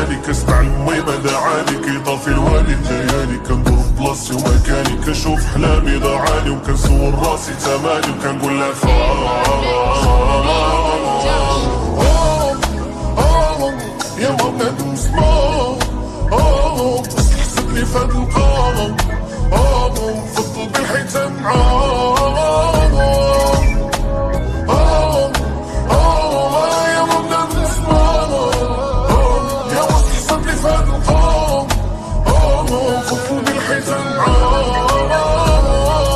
ومالي كسمع الميمة دعاني كيطافي الوالي ليالي كندور في بلاصتي ومكاني كنشوف حلامي ضاعاني وكنسول راسي تماني وكنقول لها يا ما بنادم زمان بس حسبني فهاد القام فضل بالحيتان يا ما بنادم زمان يا ما حسبني فهاد القام فضل بالحيتان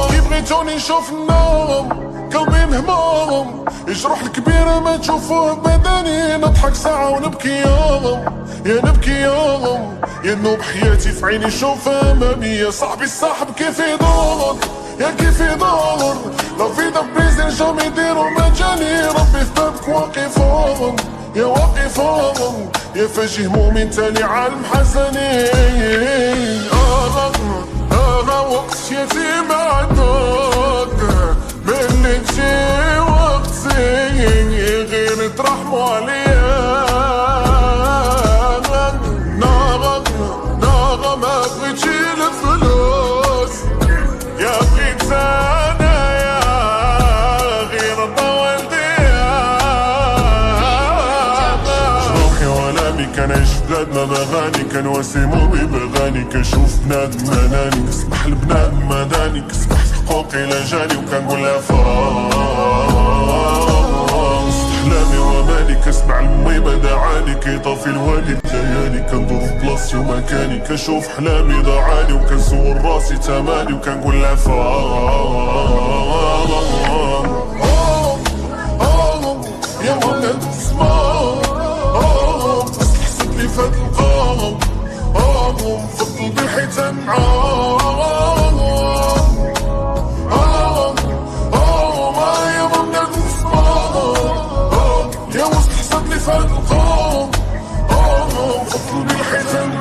كي بغيتوني نشوف النوم قلبي مهموم يجرح الكبيرة ما تشوفوه بدني نضحك ساعة ونبكي يوم يا نبكي يوم يا نوب حياتي في عيني شوف امامي يا صاحبي الصاحب كيف يدور يا كيف يدور لو في دبريزين جام يديروا مجاني ربي في بابك واقفهم يا واقفهم يا فاجي همومي تالي عالم حزني وقت يتيم عدود باللي تجي وقتي غير ترحموا عليا ناغا ما بغيتش الفلوس يا بغيت انا يا غير والديا جروحي ولامي كنعيش بلادنا بغاني كنواسمو ببغاني كنشوف بنادم مناني كسمح لبنادم مداني كسمح في حقوقي لجاني وكنقول لها احلامي ومالي كسمع الميمة دعاني كيطافي الوالي ليالي كندور في بلاصتي ومكاني كنشوف حلامي ضاعاني وكنسول راسي تماني وكنقول لها يا ما بنادم زمان بس حسبني فهاد القام فضل بالحيتان فهاد القوم فضل بالحيتان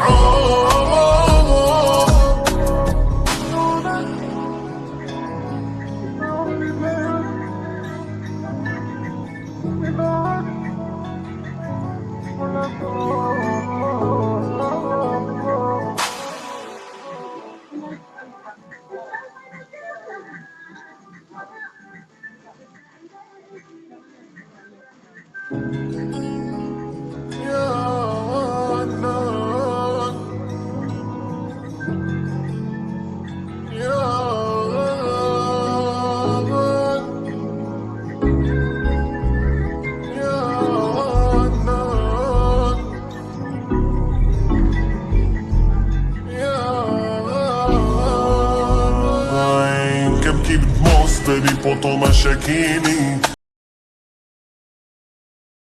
كبكي بتموس بيبي بوطو مشاكيني